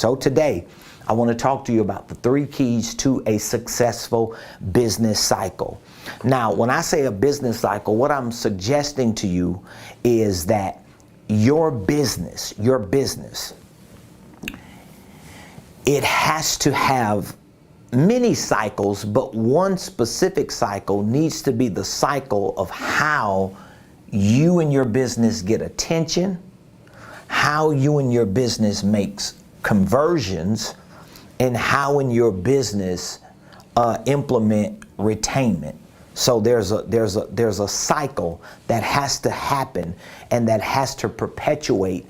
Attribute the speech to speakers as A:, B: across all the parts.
A: So today, I want to talk to you about the 3 keys to a successful business cycle. Now, when I say a business cycle, what I'm suggesting to you is that your business, it has to have many cycles, but one specific cycle needs to be the cycle of how you and your business get attention, how you and your business makes conversions, and how in your business implement retainment. So there's a cycle that has to happen and that has to perpetuate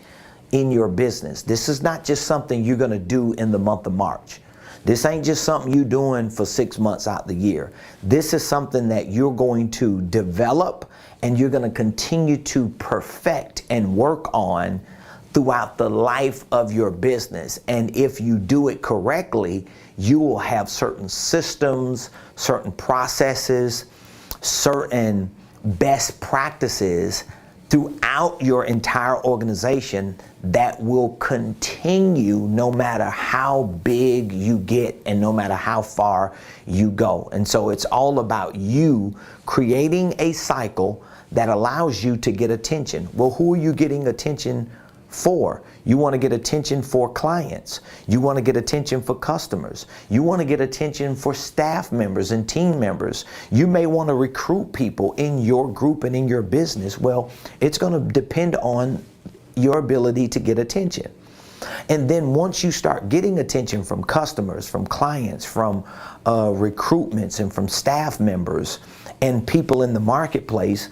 A: in your business. This is not just something you're going to do in the month of March. This ain't just something you're doing for 6 months out the year. This is something that you're going to develop and you're going to continue to perfect and work on throughout the life of your business. And if you do it correctly, you will have certain systems, certain processes, certain best practices throughout your entire organization that will continue no matter how big you get and no matter how far you go. And so it's all about you creating a cycle that allows you to get attention. Well, who are you getting attention for? You want to get attention for clients. You want to get attention for customers. You want to get attention for staff members and team members. You may want to recruit people in your group and in your business. Well, it's going to depend on your ability to get attention. And then once you start getting attention from customers, from clients, from recruitments, and from staff members and people in the marketplace,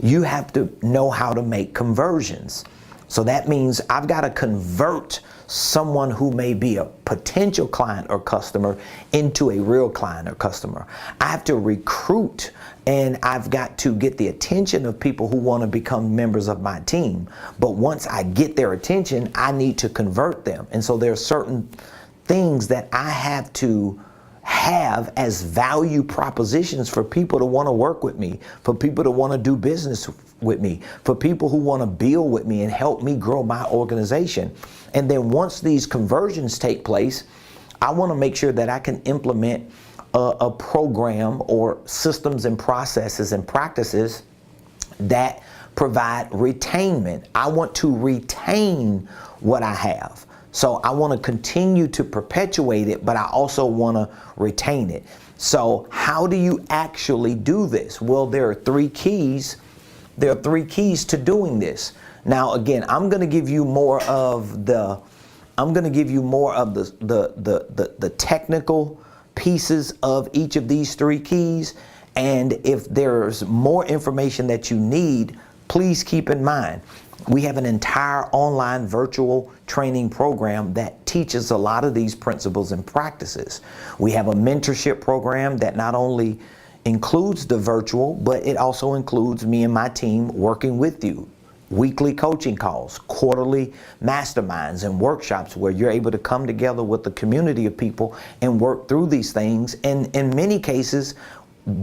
A: you have to know how to make conversions. So that means I've got to convert someone who may be a potential client or customer into a real client or customer. I have to recruit and I've got to get the attention of people who want to become members of my team. But once I get their attention, I need to convert them. And so there are certain things that I have to have as value propositions for people to want to work with me, for people to want to do business with me, for people who want to build with me and help me grow my organization. And then once these conversions take place, I want to make sure that I can implement a program or systems and processes and practices that provide retainment. I want to retain what I have. So I want to continue to perpetuate it, but I also want to retain it. So how do you actually do this? Well, there are 3 keys. There are 3 keys to doing this. Now, again, I'm going to give you more of the technical pieces of each of these 3 keys. And if there's more information that you need, please keep in mind, we have an entire online virtual training program that teaches a lot of these principles and practices. We have a mentorship program that not only includes the virtual, but it also includes me and my team working with you. Weekly coaching calls, quarterly masterminds and workshops where you're able to come together with a community of people and work through these things. And in many cases,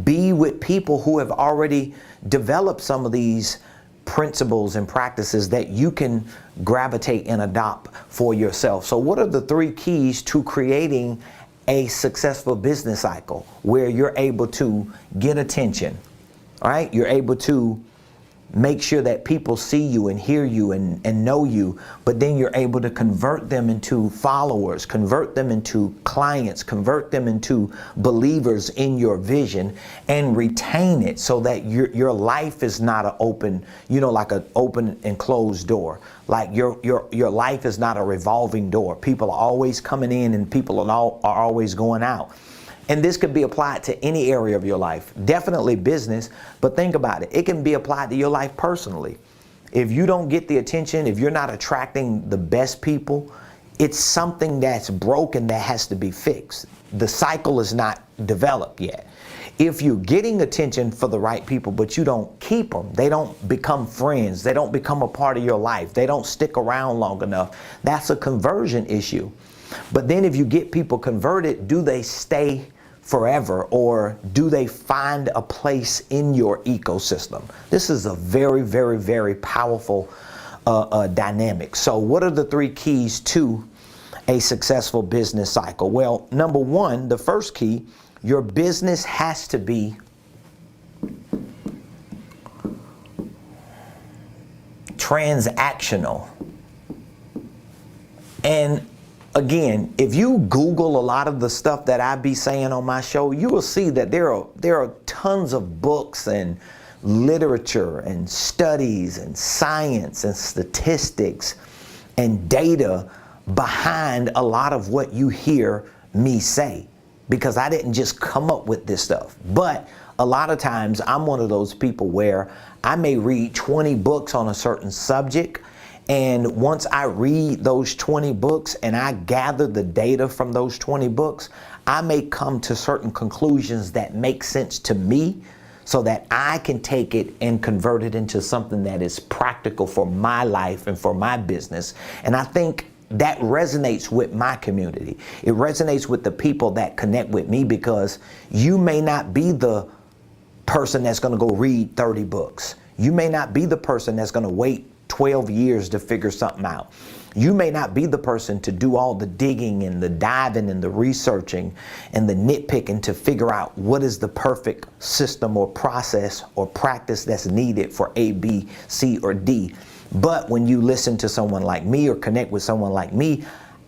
A: be with people who have already developed some of these principles and practices that you can gravitate and adopt for yourself. So what are the 3 keys to creating a successful business cycle where you're able to get attention? All right, you're able to make sure that people see you and hear you and know you, but then you're able to convert them into followers, convert them into clients, convert them into believers in your vision, and retain it so that your life is not an open, like an open and closed door. Like your life is not a revolving door. People are always coming in and people are always going out. And this could be applied to any area of your life, definitely business, but think about it. It can be applied to your life personally. If you don't get the attention, if you're not attracting the best people, it's something that's broken that has to be fixed. The cycle is not developed yet. If you're getting attention for the right people, but you don't keep them, they don't become friends, they don't become a part of your life, they don't stick around long enough, that's a conversion issue. But then if you get people converted, do they stay forever, or do they find a place in your ecosystem? This is a very, very, very powerful dynamic. So what are the 3 keys to a successful business cycle? Well, number one, the first key, your business has to be transactional. And again, if you Google a lot of the stuff that I be saying on my show, you will see that there are tons of books and literature and studies and science and statistics and data behind a lot of what you hear me say, because I didn't just come up with this stuff. But a lot of times I'm one of those people where I may read 20 books on a certain subject, and once I read those 20 books and I gather the data from those 20 books, I may come to certain conclusions that make sense to me, so that I can take it and convert it into something that is practical for my life and for my business. And I think that resonates with my community. It resonates with the people that connect with me, because you may not be the person that's going to go read 30 books. You may not be the person that's going to wait 12 years to figure something out. You may not be the person to do all the digging and the diving and the researching and the nitpicking to figure out what is the perfect system or process or practice that's needed for A, B, C, or D. But when you listen to someone like me or connect with someone like me,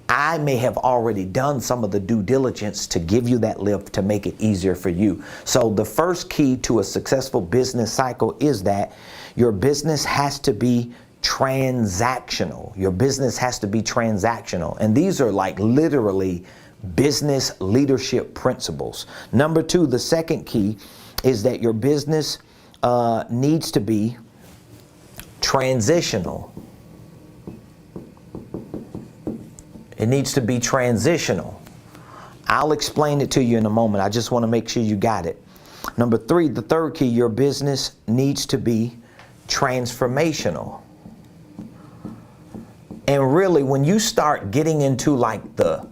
A: I may have already done some of the due diligence to give you that lift to make it easier for you. So the first key to a successful business cycle is that your business has to be transactional. Your business has to be transactional. And these are like literally business leadership principles. Number two, the second key is that your business needs to be transitional. It needs to be transitional. I'll explain it to you in a moment. I just want to make sure you got it. Number three, the third key, your business needs to be transformational. And really, when you start getting into like the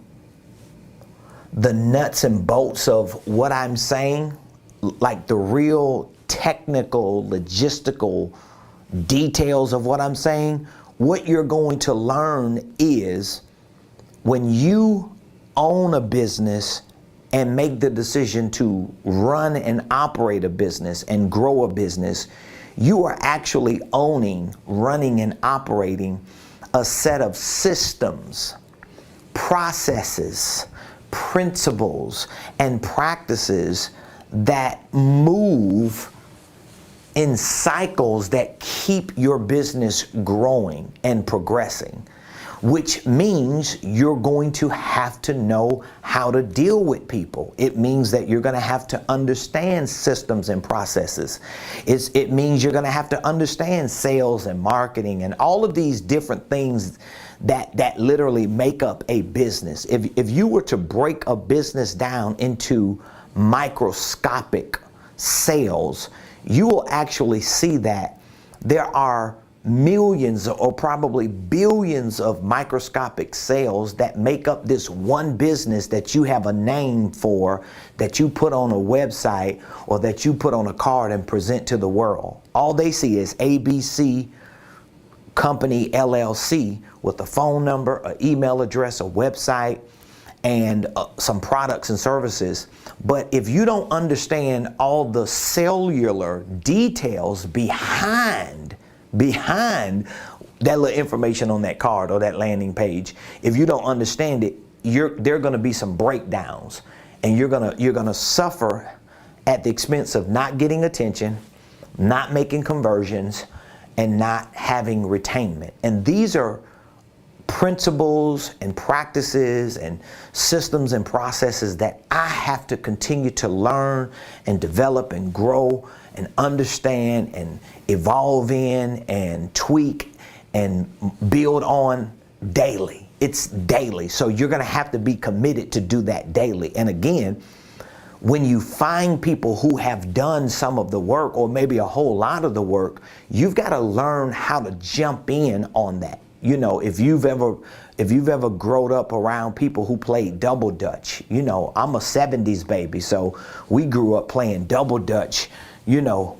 A: nuts and bolts of what I'm saying, like the real technical, logistical details of what I'm saying, what you're going to learn is when you own a business and make the decision to run and operate a business and grow a business, you are actually owning, running, and operating a set of systems, processes, principles, and practices that move in cycles that keep your business growing and progressing, which means you're going to have to know how to deal with people. It means that you're going to have to understand systems and processes. It means you're going to have to understand sales and marketing and all of these different things that literally make up a business. If you were to break a business down into microscopic sales, you will actually see that there are millions or probably billions of microscopic sales that make up this one business that you have a name for, that you put on a website or that you put on a card and present to the world. All they see is ABC Company LLC with a phone number, an email address, a website, and some products and services. But if you don't understand all the cellular details behind that little information on that card or that landing page, if you don't understand it, there are going to be some breakdowns, and you're going to suffer at the expense of not getting attention, not making conversions, and not having retainment. And these are principles and practices and systems and processes that I have to continue to learn and develop and grow and understand and evolve in and tweak and build on daily. It's daily. So you're going to have to be committed to do that daily. And again, when you find people who have done some of the work or maybe a whole lot of the work, you've got to learn how to jump in on that. You know, if you've ever grown up around people who played double dutch, you know, I'm a 70s baby, so we grew up playing double dutch, you know,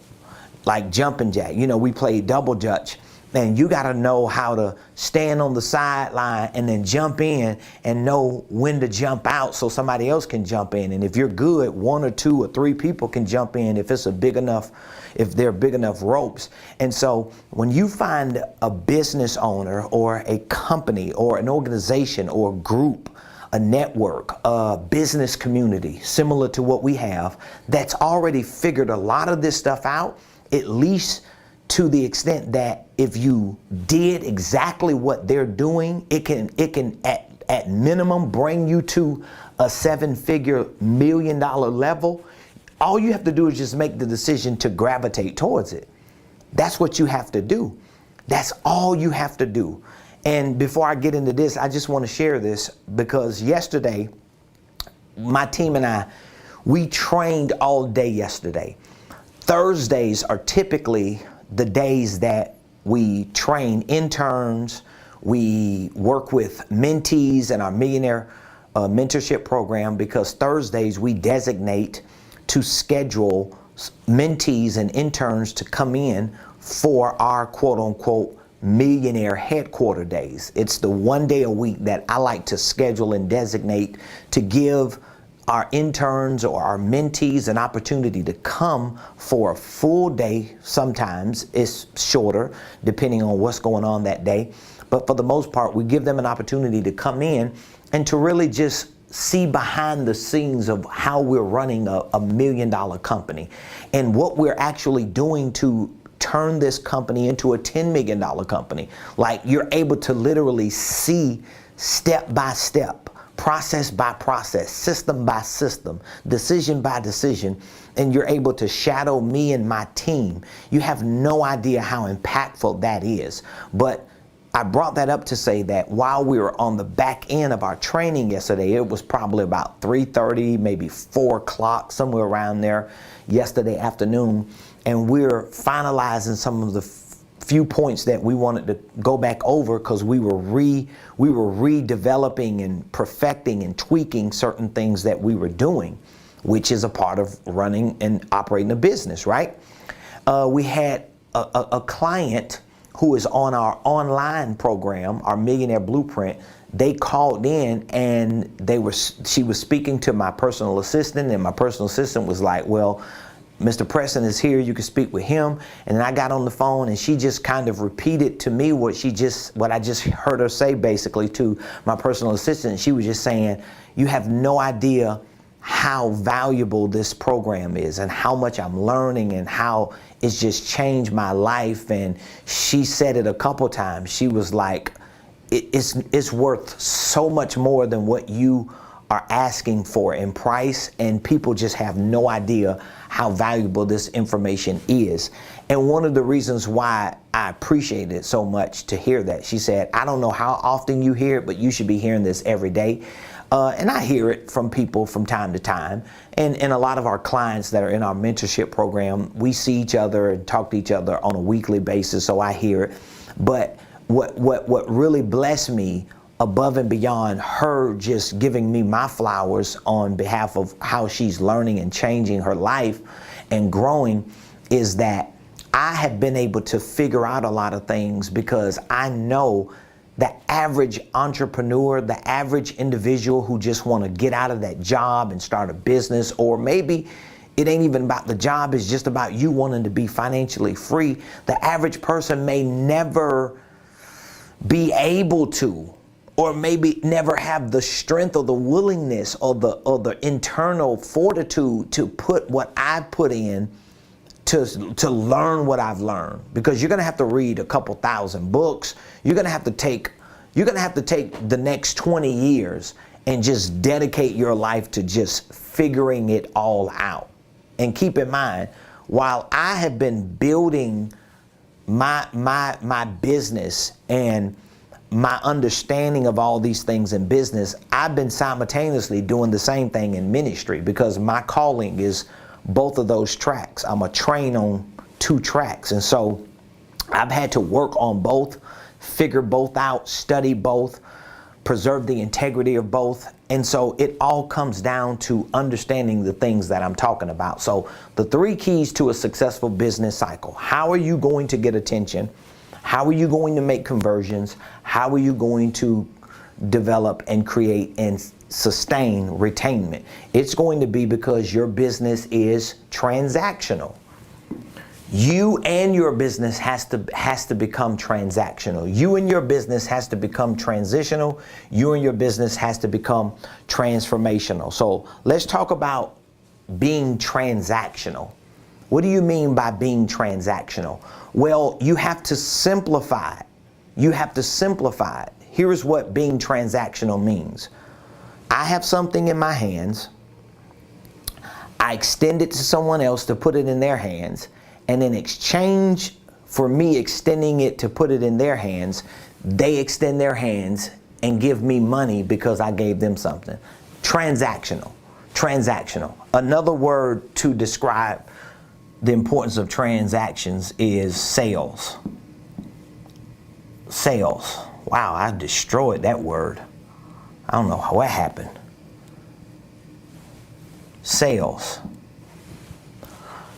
A: like jumping jack. You know, we played double dutch, And you got to know how to stand on the sideline and then jump in and know when to jump out so somebody else can jump in. And if you're good, 1 or 2 or 3 people can jump in if they're big enough ropes. And so when you find a business owner or a company or an organization or a group, a network, a business community similar to what we have that's already figured a lot of this stuff out, at least to the extent that if you did exactly what they're doing, it can at minimum bring you to a 7-figure $1 million level. All you have to do is just make the decision to gravitate towards it. That's what you have to do. That's all you have to do. And before I get into this, I just want to share this because yesterday, my team and I, we trained all day yesterday. Thursdays are typically the days that we train interns, we work with mentees in our Millionaire Mentorship program, because Thursdays we designate to schedule mentees and interns to come in for our quote unquote millionaire headquarter days. It's the one day a week that I like to schedule and designate to give our interns or our mentees an opportunity to come for a full day. Sometimes it's shorter depending on what's going on that day. But for the most part, we give them an opportunity to come in and to really just see behind the scenes of how we're running a $1 million company and what we're actually doing to turn this company into a $10 million company. Like, you're able to literally see step by step, process by process, system by system, decision by decision, and you're able to shadow me and my team. You have no idea how impactful that is. But I brought that up to say that while we were on the back end of our training yesterday, it was probably about 3:30, maybe 4 o'clock, somewhere around there yesterday afternoon, and we're finalizing some of the few points that we wanted to go back over, because we were redeveloping and perfecting and tweaking certain things that we were doing, which is a part of running and operating a business, right? We had a client who is on our online program, our Millionaire Blueprint. They called in and she was speaking to my personal assistant, and my personal assistant was like, well, Mr. Preston is here, you can speak with him. And then I got on the phone and she just kind of repeated to me what I just heard her say basically to my personal assistant. She was just saying, you have no idea how valuable this program is and how much I'm learning and how it's just changed my life. And she said it a couple times. She was like, it's worth so much more than what you are asking for in price, and people just have no idea how valuable this information is. And one of the reasons why I appreciate it so much to hear that, she said, I don't know how often you hear it, but you should be hearing this every day. And I hear it from people from time to time. And a lot of our clients that are in our mentorship program, we see each other and talk to each other on a weekly basis, so I hear it. But what really blessed me, above and beyond her just giving me my flowers on behalf of how she's learning and changing her life and growing, is that I have been able to figure out a lot of things, because I know the average entrepreneur, the average individual who just want to get out of that job and start a business, or maybe it ain't even about the job, it's just about you wanting to be financially free. The average person may never be able to, or maybe never have the strength or the willingness or the internal fortitude to put what I put in to learn what I've learned. Because you're gonna have to read a couple thousand books. You're gonna have to take the next 20 years and just dedicate your life to just figuring it all out. And keep in mind, while I have been building my business and my understanding of all these things in business, I've been simultaneously doing the same thing in ministry, because my calling is both of those tracks. I'm a train on 2 tracks. And so I've had to work on both, figure both out, study both, preserve the integrity of both. And so it all comes down to understanding the things that I'm talking about. So the 3 keys to a successful business cycle. How are you going to get attention? How are you going to make conversions? How are you going to develop and create and sustain retainment? It's going to be because your business is transactional. You and your business has to become transactional. You and your business has to become transitional. You and your business has to become transformational. So let's talk about being transactional. What do you mean by being transactional? Well, you have to simplify it. You have to simplify it. Here's what being transactional means. I have something in my hands. I extend it to someone else to put it in their hands. And in exchange for me extending it to put it in their hands, they extend their hands and give me money because I gave them something. Transactional. Transactional. Another word to describe the importance of transactions is sales. Sales. Wow, I destroyed that word. I don't know what happened. Sales.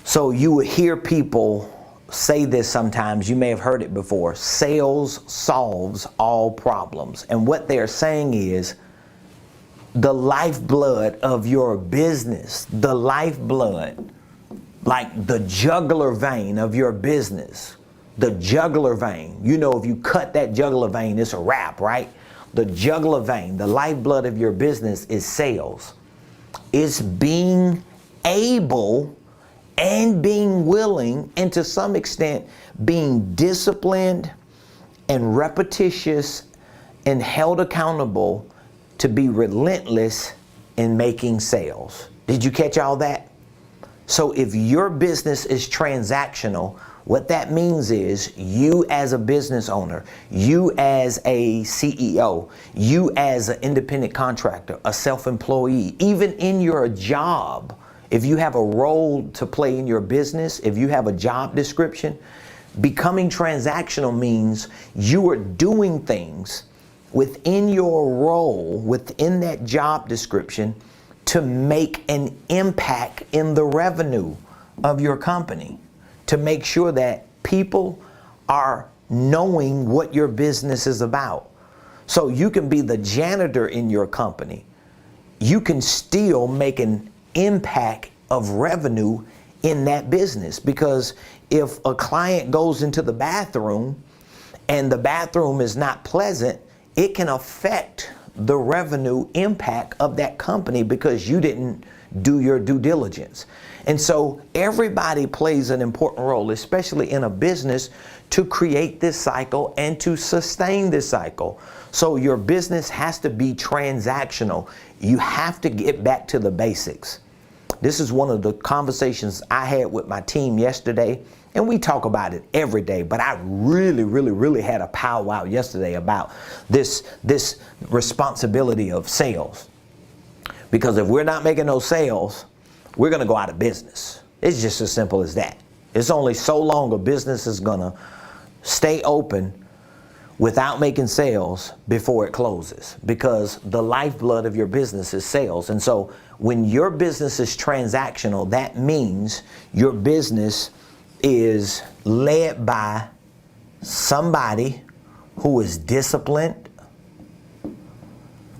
A: So you would hear people say this sometimes. You may have heard it before. Sales solves all problems. And what they're saying is the lifeblood of your business, the lifeblood, like the jugular vein of your business, the jugular vein. You know, if you cut that jugular vein, it's a wrap, right? The jugular vein, the lifeblood of your business is sales. It's being able and being willing, and to some extent being disciplined and repetitious and held accountable to be relentless in making sales. Did you catch all that? So if your business is transactional, what that means is you as a business owner, you as a CEO, you as an independent contractor, a self-employee, even in your job, if you have a role to play in your business, if you have a job description, becoming transactional means you are doing things within your role, within that job description, to make an impact in the revenue of your company, to make sure that people are knowing what your business is about. So you can be the janitor in your company. You can still make an impact of revenue in that business, because if a client goes into the bathroom and the bathroom is not pleasant, it can affect the revenue impact of that company because you didn't do your due diligence. And so everybody plays an important role, especially in a business, to create this cycle and to sustain this cycle. So your business has to be transactional. You have to get back to the basics. This is one of the conversations I had with my team yesterday, and we talk about it every day, but I really had a powwow yesterday about this responsibility of sales. Because if we're not making those sales, we're going to go out of business. It's just as simple as that. It's only so long a business is going to stay open without making sales before it closes, because the lifeblood of your business is sales. And so when your business is transactional, that means your business is led by somebody who is disciplined.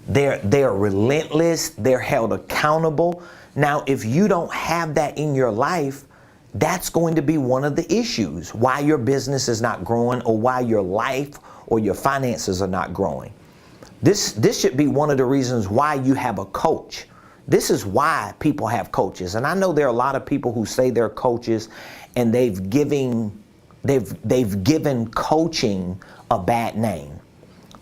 A: They're relentless. They're held accountable. Now, if you don't have that in your life, that's going to be one of the issues why your business is not growing, or why your life or your finances are not growing. This should be one of the reasons why you have a coach. This is why people have coaches. And I know there are a lot of people who say they're coaches, and they've given coaching a bad name.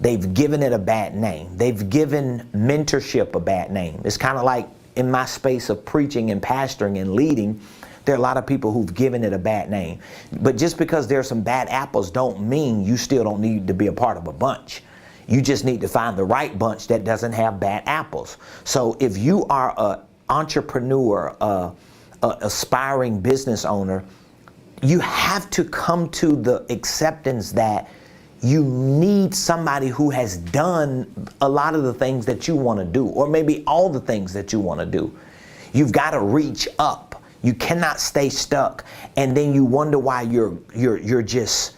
A: They've given it a bad name. They've given mentorship a bad name. It's kind of like in my space of preaching and pastoring and leading, there are a lot of people who've given it a bad name. But just because there are some bad apples don't mean you still don't need to be a part of a bunch. You just need to find the right bunch that doesn't have bad apples. So if you are an entrepreneur, a aspiring business owner, you have to come to the acceptance that you need somebody who has done a lot of the things that you want to do, or maybe all the things that you want to do. You've got to reach up. You cannot stay stuck, and then you wonder why you're just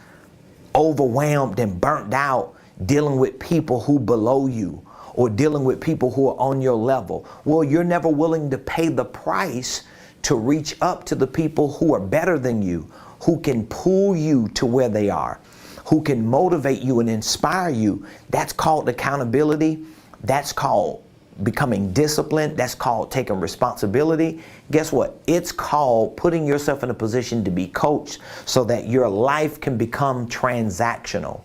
A: overwhelmed and burnt out dealing with people who below you or dealing with people who are on your level. Well, you're never willing to pay the price to reach up to the people who are better than you, who can pull you to where they are, who can motivate you and inspire you. That's called accountability. That's called becoming disciplined. That's called taking responsibility. Guess what? It's called putting yourself in a position to be coached so that your life can become transactional.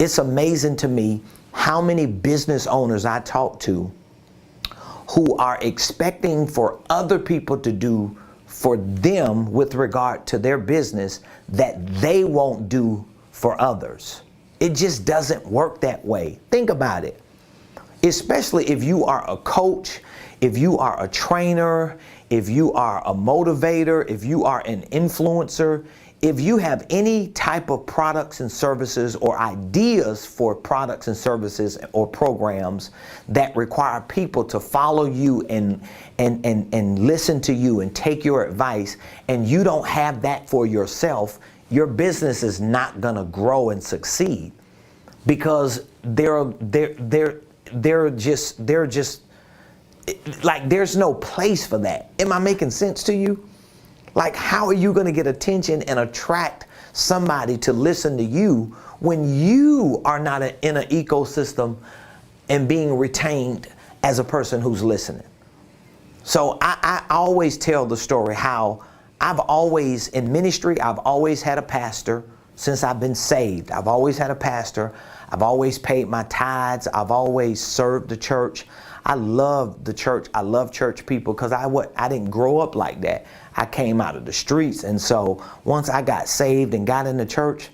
A: It's amazing to me how many business owners I talk to who are expecting for other people to do for them with regard to their business that they won't do for others. It just doesn't work that way. Think about it. Especially if you are a coach, if you are a trainer, if you are a motivator, if you are an influencer, if you have any type of products and services or ideas for products and services or programs that require people to follow you and listen to you and take your advice, and you don't have that for yourself, your business is not going to grow and succeed, because they're just like, there's no place for that. Am I making sense to you? Like, how are you going to get attention and attract somebody to listen to you when you are not in an ecosystem and being retained as a person who's listening? So I always tell the story how I've always, in ministry, I've always had a pastor since I've been saved. I've always had a pastor. I've always paid my tithes. I've always served the church. I love the church. I love church people because I didn't grow up like that. I came out of the streets. And so once I got saved and got into church,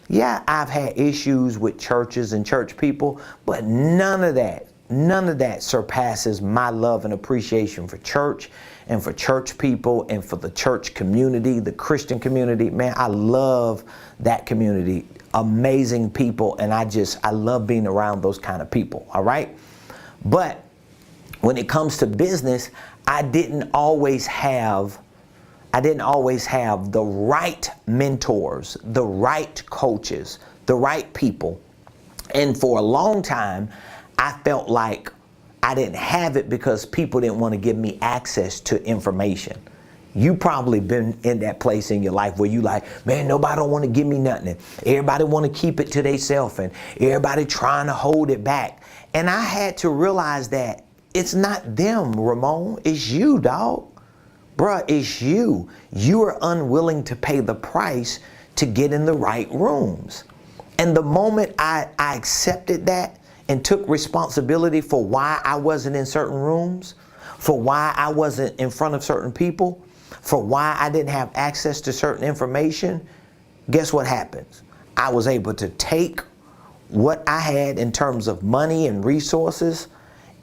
A: yeah, I've had issues with churches and church people, but none of that surpasses my love and appreciation for church and for church people and for the church community, the Christian community. Man, I love that community. Amazing people. And I love being around those kind of people. All right. But when it comes to business, I didn't always have the right mentors, the right coaches, the right people. And for a long time, I felt like I didn't have it because people didn't want to give me access to information. You probably been in that place in your life where you like, man, nobody don't want to give me nothing. Everybody want to keep it to themselves and everybody trying to hold it back. And I had to realize that it's not them, Ramon. It's you, dog. Bruh, it's you. You are unwilling to pay the price to get in the right rooms. And the moment I accepted that and took responsibility for why I wasn't in certain rooms, for why I wasn't in front of certain people, for why I didn't have access to certain information, guess what happens? I was able to take what I had in terms of money and resources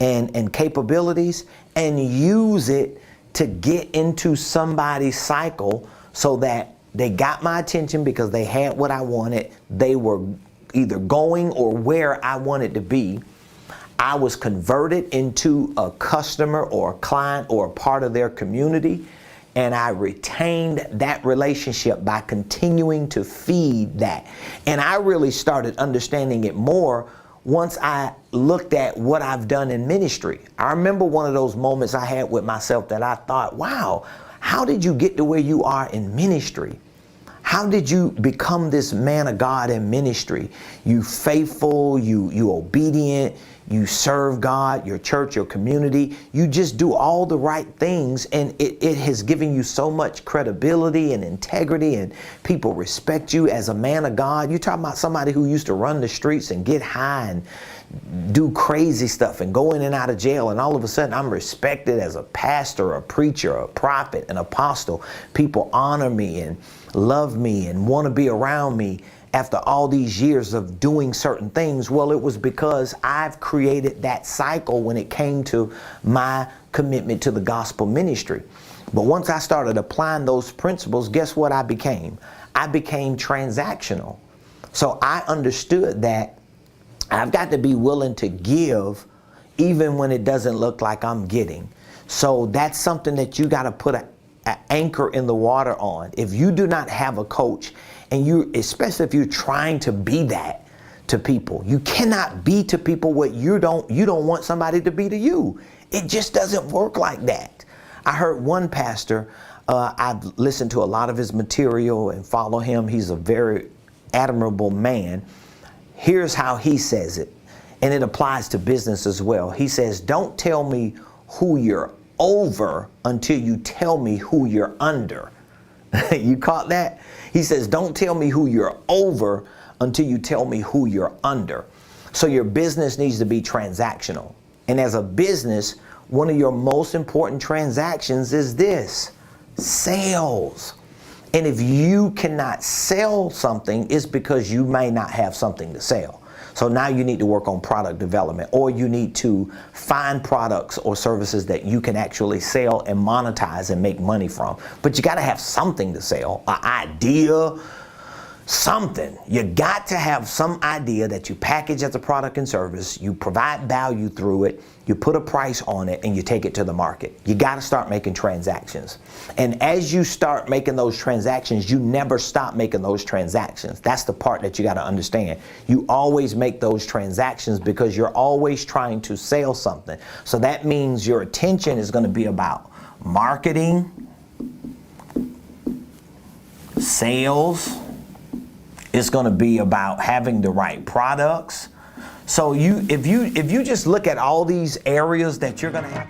A: and capabilities and use it to get into somebody's cycle so that they got my attention because they had what I wanted. They were either going or where I wanted to be. I was converted into a customer or a client or a part of their community. And I retained that relationship by continuing to feed that. And I really started understanding it more once I looked at what I've done in ministry. I remember one of those moments I had with myself that I thought, wow, how did you get to where you are in ministry? How did you become this man of God in ministry? You faithful, you obedient, you serve God, your church, your community. You just do all the right things, and it has given you so much credibility and integrity, and people respect you as a man of God. You're talking about somebody who used to run the streets and get high and do crazy stuff and go in and out of jail, and all of a sudden I'm respected as a pastor, a preacher, a prophet, an apostle. People honor me and love me and want to be around me after all these years of doing certain things. Well, it was because I've created that cycle when it came to my commitment to the gospel ministry. But once I started applying those principles, guess what I became? I became transactional. So I understood that I've got to be willing to give even when it doesn't look like I'm getting. So that's something that you got to put an anchor in the water on. If you do not have a coach And you, especially if you're trying to be that to people, you cannot be to people what you don't want somebody to be to you. It just doesn't work like that. I heard one pastor, I've listened to a lot of his material and follow him. He's a very admirable man. Here's how he says it, and it applies to business as well. He says, don't tell me who you're over until you tell me who you're under. You caught that? He says, don't tell me who you're over until you tell me who you're under. So your business needs to be transactional. And as a business, one of your most important transactions is this: sales. And if you cannot sell something, it's because you may not have something to sell. So now you need to work on product development, or you need to find products or services that you can actually sell and monetize and make money from. But you got to have something to sell, an idea, something. You got to have some idea that you package as a product and service, you provide value through it, you put a price on it, and you take it to the market. You got to start making transactions. And as you start making those transactions, you never stop making those transactions. That's the part that you got to understand. You always make those transactions because you're always trying to sell something. So that means your attention is going to be about marketing, sales. It's going to be about having the right products. So if you just look at all these areas that you're going to have.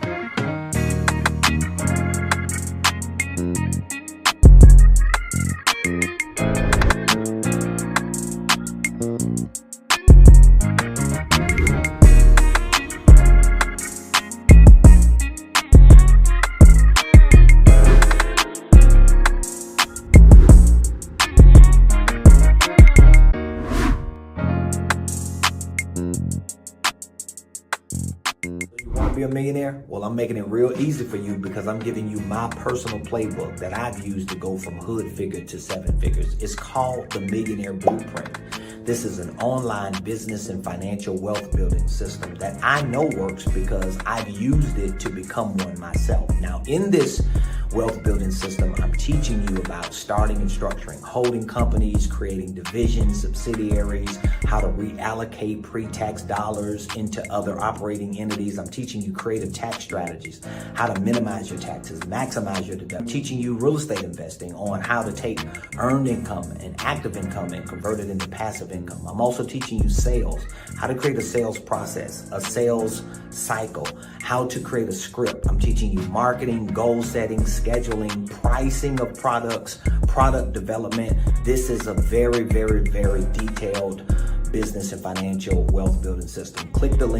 A: Be a millionaire? Well, I'm making it real easy for you because I'm giving you my personal playbook that I've used to go from hood figure to seven figures. It's called the Millionaire Blueprint. This is an online business and financial wealth building system that I know works because I've used it to become one myself. Now, in this wealth building system, I'm teaching you about starting and structuring holding companies, creating divisions, subsidiaries, how to reallocate pre-tax dollars into other operating entities. I'm teaching you creative tax strategies, how to minimize your taxes, maximize your deductions. I'm teaching you real estate investing on how to take earned income and active income and convert it into passive income. I'm also teaching you sales, how to create a sales process, a sales cycle, how to create a script. I'm teaching you marketing, goal setting, scheduling, pricing of products, product development. This is a very, very, very detailed business and financial wealth building system. Click the link.